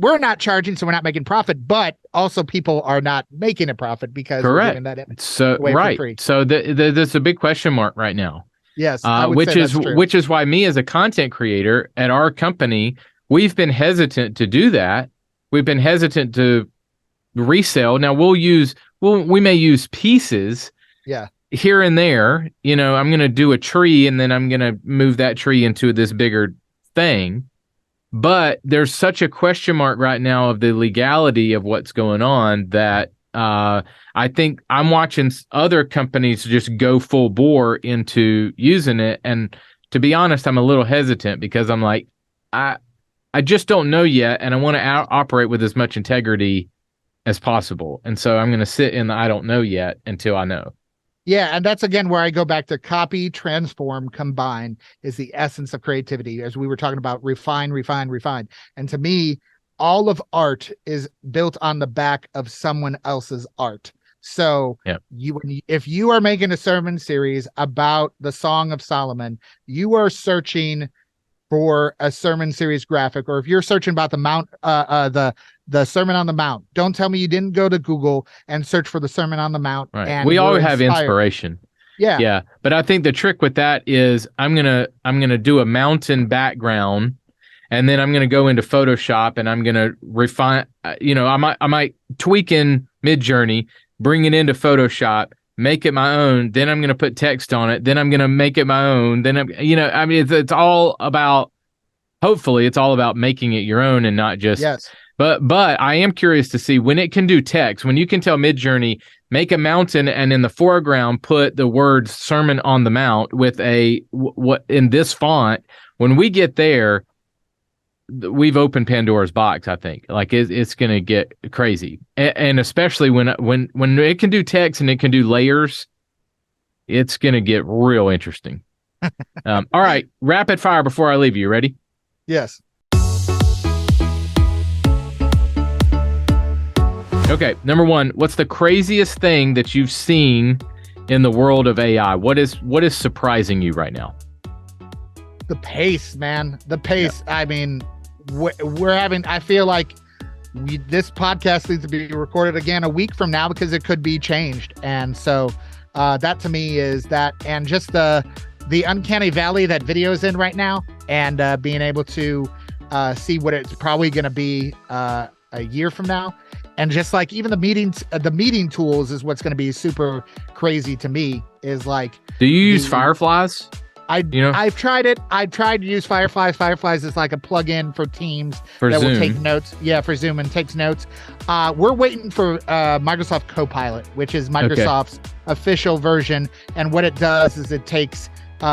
we're not charging, so we're not making profit, but also people are not making a profit because we're giving that image away for free. So there's a big question mark right now. Yes, which is why me as a content creator at our company, we've been hesitant to do that. We've been hesitant to resell. Now we may use pieces here and there. I'm going to do a tree and then I'm going to move that tree into this bigger thing. But there's such a question mark right now of the legality of what's going on that I think I'm watching other companies just go full bore into using it. And to be honest, I'm a little hesitant because I'm like, I just don't know yet. And I want to operate with as much integrity as possible. And so I'm going to sit in the I don't know yet until I know. Yeah, and that's again where I go back to copy, transform, combine is the essence of creativity, as we were talking about refine. And to me, all of art is built on the back of someone else's art. So if you are making a sermon series about the Song of Solomon, you are searching for a sermon series graphic, or if you're searching about the Mount, the Sermon on the Mount, don't tell me you didn't go to Google and search for the Sermon on the Mount. Right. And we all have inspiration. Yeah. But I think the trick with that is I'm gonna do a mountain background, and then I'm gonna go into Photoshop and I'm gonna refine. I might tweak in MidJourney, bring it into Photoshop, make it my own. Then I'm gonna put text on it. Then I'm gonna make it my own. Then it's all about. Hopefully, it's all about making it your own and not just. Yes. But I am curious to see when it can do text, when you can tell MidJourney, make a mountain and in the foreground put the words Sermon on the Mount with what in this font. When we get there, we've opened Pandora's box, I think. Like it's going to get crazy. And especially when it can do text and it can do layers, it's going to get real interesting. All right, rapid fire before I leave you. Ready? Yes. Okay, number one, what's the craziest thing that you've seen in the world of AI? What is surprising you right now? The pace, man. The pace. Yeah. I mean, we're having, I feel like this podcast needs to be recorded again a week from now because it could be changed. And so that to me is that, and just the the uncanny valley that video is in right now, and being able to see what it's probably going to be a year from now. And just like even the meeting tools is what's going to be super crazy to me is like. Do you use Fireflies? I've tried it. I've tried to use Fireflies. Fireflies is like a plugin for Teams for that Zoom. will take notes. Yeah, for Zoom and takes notes. We're waiting for Microsoft Copilot, which is Microsoft's official version. And what it does is it takes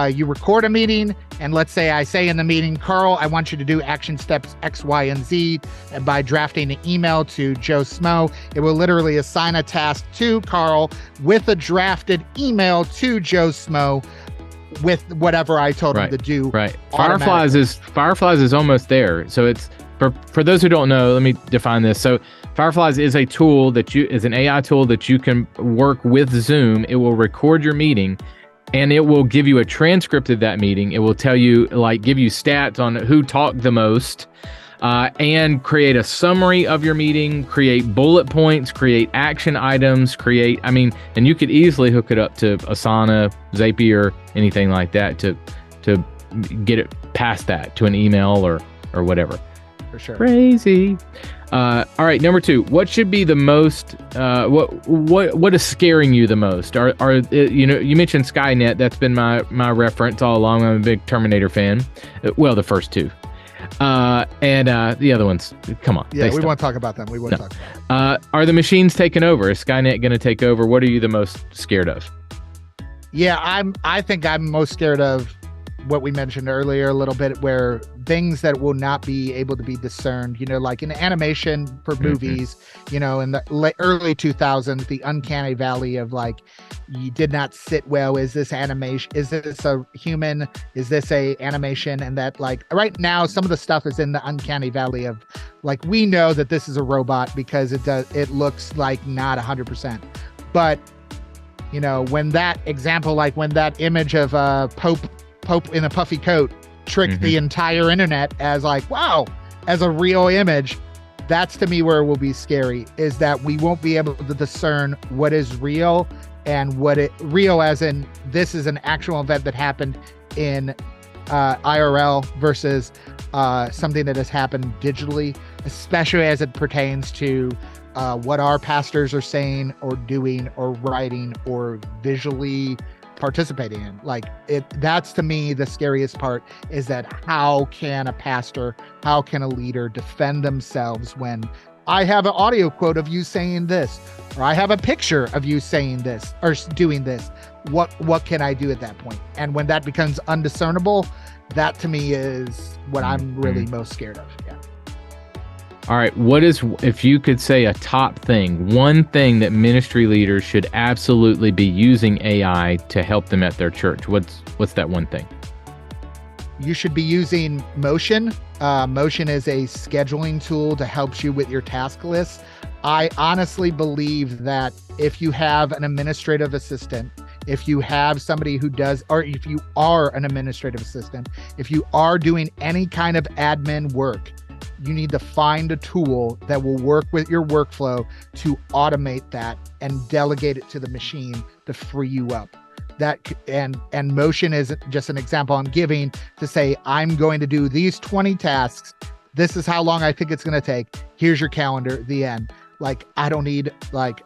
you record a meeting, and let's say I say in the meeting, Carl, I want you to do action steps X, Y, and Z. And by drafting an email to Joe Smo, it will literally assign a task to Carl with a drafted email to Joe Smo with whatever I told him to do. Right. Fireflies is almost there. So it's for those who don't know, let me define this. So Fireflies is a tool is an AI tool that you can work with Zoom. It will record your meeting, and it will give you a transcript of that meeting. It will tell you, give you stats on who talked the most, and create a summary of your meeting, create bullet points, create action items, and you could easily hook it up to Asana, Zapier, anything like that to get it past that to an email or whatever. For sure. Crazy. All right, number 2. What should be the most? What is scaring you the most? You mentioned Skynet. That's been my reference all along. I'm a big Terminator fan. Well, the first 2, and the other ones. Come on. Yeah, we won't talk about them. We won't talk about them. Are the machines taking over? Is Skynet going to take over? What are you the most scared of? Yeah, I think I'm most scared of what we mentioned earlier a little bit, where things that will not be able to be discerned, like in animation for movies, in the early 2000s, the uncanny valley of you did not sit well. Is this animation? Is this a human? Is this a animation? And that right now, some of the stuff is in the uncanny valley of we know that this is a robot because it looks like not 100%. But, when that example, when that image of Pope in a puffy coat tricked the entire internet as wow, as a real image, that's to me where it will be scary, is that we won't be able to discern what is real and real as in this is an actual event that happened in IRL versus something that has happened digitally, especially as it pertains to what our pastors are saying or doing or writing or visually participating in. That's to me the scariest part, is that how can a pastor, how can a leader defend themselves when I have an audio quote of you saying this, or I have a picture of you saying this or doing this? What can I do at that point? And when that becomes undiscernible, that to me is what I'm really most scared of. Yeah. All right. If you could say a top thing, one thing that ministry leaders should absolutely be using AI to help them at their church, what's that one thing? You should be using Motion. Motion is a scheduling tool to help you with your task list. I honestly believe that if you have an administrative assistant, if you have somebody who does, or if you are an administrative assistant, if you are doing any kind of admin work, you need to find a tool that will work with your workflow to automate that and delegate it to the machine to free you up. And Motion is just an example I'm giving to say, I'm going to do these 20 tasks. This is how long I think it's going to take. Here's your calendar, the end. I don't need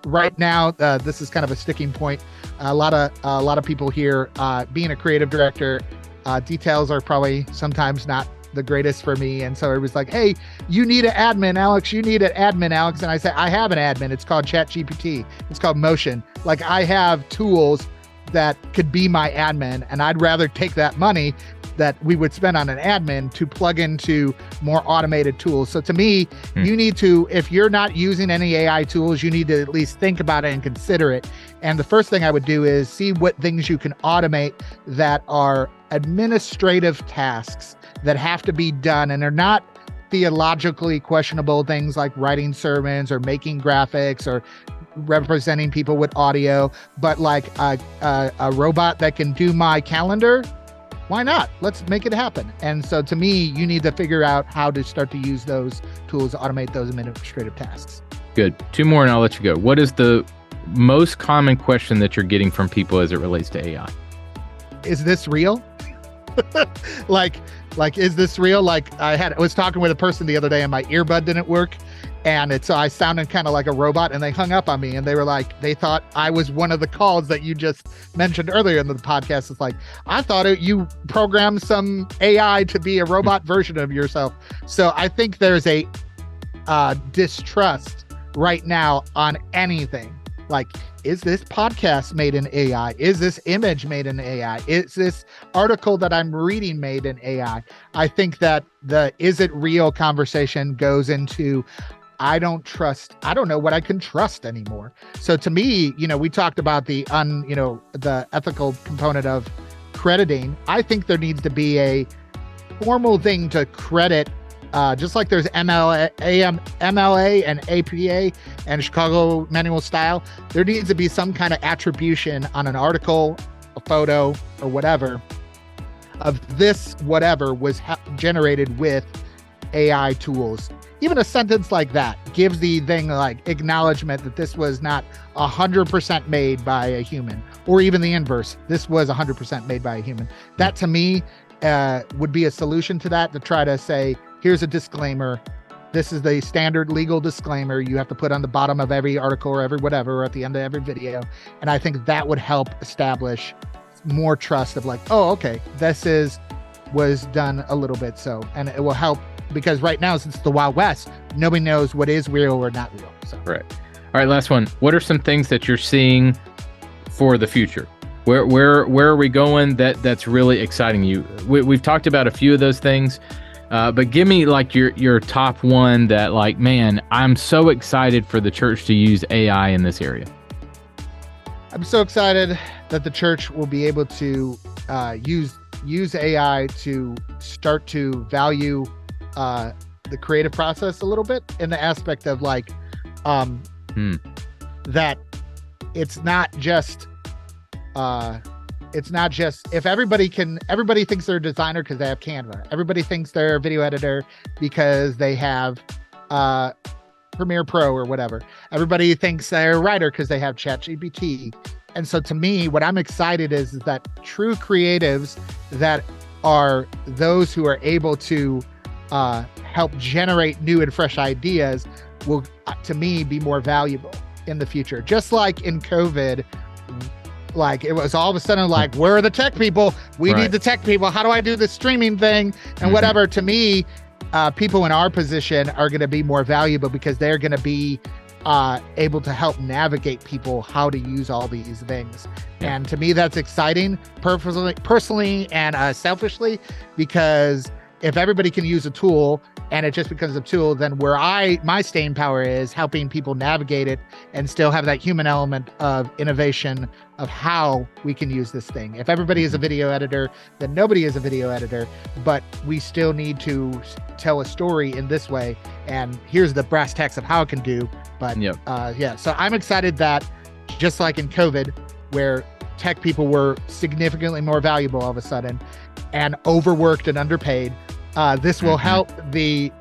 right now. This is kind of a sticking point. A lot of people here, being a creative director, details are probably sometimes not the greatest for me. And so it was hey, you need an admin, Alex. You need an admin, Alex. And I say, I have an admin. It's called ChatGPT. It's called Motion. I have tools that could be my admin, and I'd rather take that money that we would spend on an admin to plug into more automated tools. So to me, you need to, if you're not using any AI tools, you need to at least think about it and consider it. And the first thing I would do is see what things you can automate that are administrative tasks that have to be done and are not theologically questionable things like writing sermons or making graphics or representing people with audio, but a robot that can do my calendar, why not? Let's make it happen. And so to me, you need to figure out how to start to use those tools to automate those administrative tasks. Good. 2 more and I'll let you go. What is the most common question that you're getting from people as it relates to AI? is this real? like, is this real? Like I was talking with a person the other day and my earbud didn't work. And so I sounded kind of like a robot, and they hung up on me, and they were like, they thought I was one of the calls that you just mentioned earlier in the podcast. It's like, I thought you programmed some AI to be a robot version of yourself. So I think there's a distrust right now on anything. Like, is this podcast made in AI? Is this image made in AI? Is this article that I'm reading made in AI? I think that the is it real conversation goes into, I don't know what I can trust anymore. So to me, we talked about the ethical component of crediting. I think there needs to be a formal thing to credit, just like there's MLA and APA and Chicago Manual Style. There needs to be some kind of attribution on an article, a photo, or whatever of this whatever was generated with AI tools. Even a sentence like that gives the thing like acknowledgement that this was not 100% made by a human, or even the inverse. This was 100% made by a human. That to me would be a solution to that, to try to say, here's a disclaimer. This is the standard legal disclaimer you have to put on the bottom of every article or every whatever, or at the end of every video. And I think that would help establish more trust of like, oh, okay, was done a little bit so, and it will help. Because right now, since the Wild West, nobody knows what is real or not real. So. Right. All right, last one. What are some things that you're seeing for the future? Where are we going that's really exciting you? We've talked about a few of those things, but give me like your top one that like, man, I'm so excited for the church to use AI in this area. I'm so excited that the church will be able to use AI to start to value the creative process a little bit, in the aspect of like that it's not just if everybody thinks they're a designer because they have Canva, everybody thinks they're a video editor because they have Premiere Pro or whatever, everybody thinks they're a writer because they have ChatGPT. And so to me, what I'm excited is that true creatives that are those who are able to help generate new and fresh ideas will, to me, be more valuable in the future. Just like in COVID, like it was all of a sudden like, where are the tech people? We need the tech people. How do I do this streaming thing? And whatever. To me, people in our position are going to be more valuable because they're going to be able to help navigate people how to use all these things. Yeah. And to me, that's exciting personally and selfishly, because if everybody can use a tool and it just becomes a tool, then where my staying power is helping people navigate it and still have that human element of innovation of how we can use this thing. If everybody is a video editor, then nobody is a video editor, but we still need to tell a story in this way. And here's the brass tacks of how it can do. But so I'm excited that just like in COVID, where tech people were significantly more valuable all of a sudden and overworked and underpaid, this will help the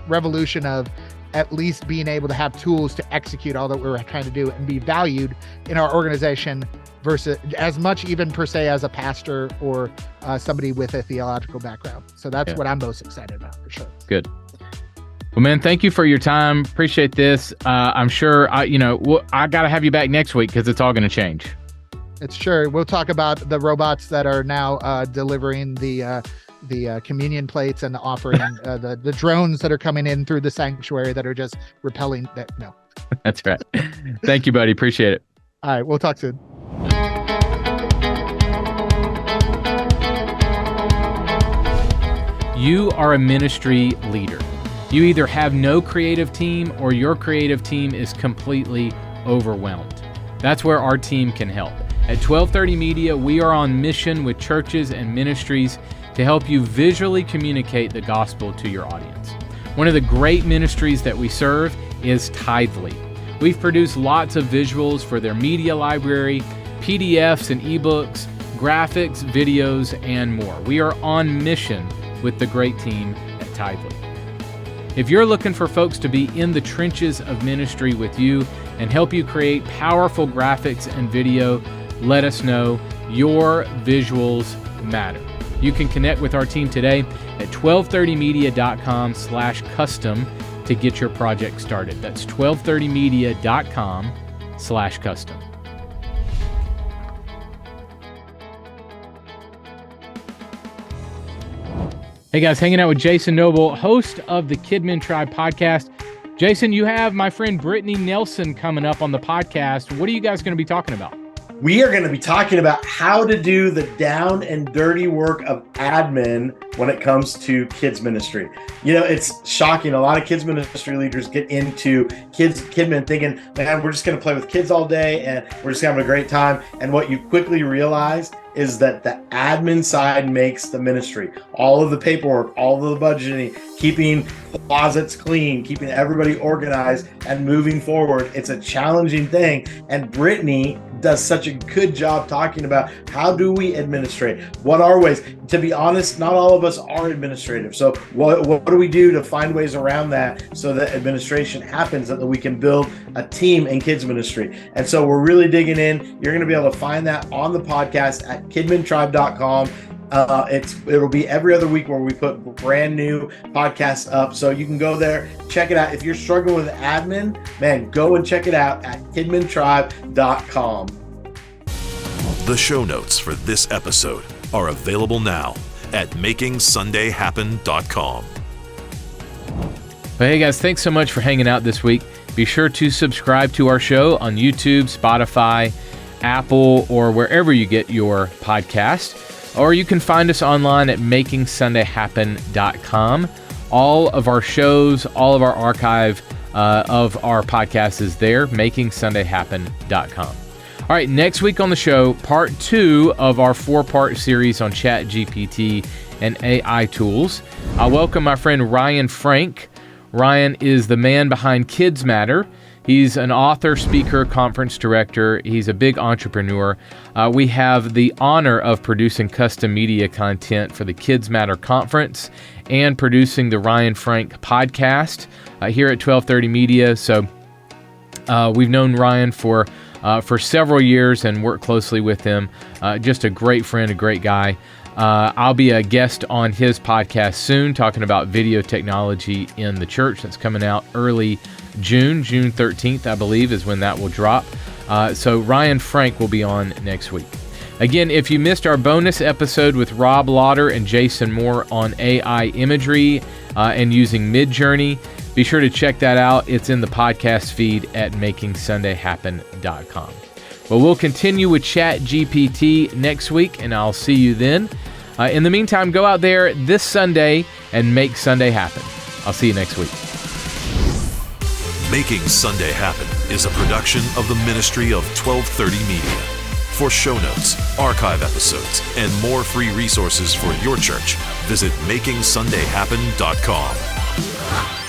revolution of at least being able to have tools to execute all that we're trying to do and be valued in our organization, versus as much even per se as a pastor or somebody with a theological background. So that's what I'm most excited about, for sure. Good. Well, man, thank you for your time. Appreciate this. I'm sure I got to have you back next week because it's all going to change. It's sure. We'll talk about the robots that are now delivering the communion plates and the offering, the drones that are coming in through the sanctuary that are just repelling that. No. That's right. Thank you, buddy. Appreciate it. All right. We'll talk soon. You are a ministry leader. You either have no creative team or your creative team is completely overwhelmed. That's where our team can help. At 1230 Media, we are on mission with churches and ministries to help you visually communicate the gospel to your audience. One of the great ministries that we serve is Tithely. We've produced lots of visuals for their media library, PDFs and ebooks, graphics, videos, and more. We are on mission with the great team at Tithely. If you're looking for folks to be in the trenches of ministry with you and help you create powerful graphics and video, let us know. Your visuals matter. You can connect with our team today at 1230media.com/custom to get your project started. That's 1230media.com/custom. Hey guys, hanging out with Jason Noble, host of the Kidmin Tribe podcast. Jason, you have my friend Brittany Nelson coming up on the podcast. What are you guys going to be talking about? We are going to be talking about how to do the down and dirty work of admin when it comes to kids ministry. You know, it's shocking. A lot of kids ministry leaders get into kidmin thinking, man, we're just going to play with kids all day and we're just having a great time. And what you quickly realize is that the admin side makes the ministry. All of the paperwork, all of the budgeting, keeping closets clean, keeping everybody organized and moving forward. It's a challenging thing. And Brittany does such a good job talking about how do we administrate? What are ways? To be honest, not all of us are administrative. So what do we do to find ways around that so that administration happens and that we can build a team in kids ministry? And so we're really digging in. You're going to be able to find that on the podcast at KidminTribe.com. It'll be every other week where we put brand new podcasts up. So you can go there, check it out. If you're struggling with admin, man, go and check it out at KidminTribe.com. The show notes for this episode are available now at MakingSundayHappen.com. Well, hey guys, thanks so much for hanging out this week. Be sure to subscribe to our show on YouTube, Spotify, Apple, or wherever you get your podcast. Or you can find us online at MakingSundayHappen.com. All of our shows, all of our archive of our podcast is there, MakingSundayHappen.com. All right, next week on the show, part 2 of our 4-part series on ChatGPT and AI tools. I welcome my friend Ryan Frank. Ryan is the man behind KidzMatter. He's an author, speaker, conference director. He's a big entrepreneur. We have the honor of producing custom media content for the KidzMatter conference and producing the Ryan Frank podcast here at 1230 Media. So we've known Ryan for several years and worked closely with him. Just a great friend, a great guy. I'll be a guest on his podcast soon, talking about video technology in the church. That's coming out early June 13th, I believe, is when that will drop. So Ryan Frank will be on next week. Again, if you missed our bonus episode with Rob Lauder and Jason Moore on AI imagery and using MidJourney, be sure to check that out. It's in the podcast feed at MakingSundayHappen.com. Well, we'll continue with ChatGPT next week, and I'll see you then. In the meantime, go out there this Sunday and make Sunday happen. I'll see you next week. Making Sunday Happen is a production of the ministry of 1230 Media. For show notes, archive episodes, and more free resources for your church, visit MakingSundayHappen.com.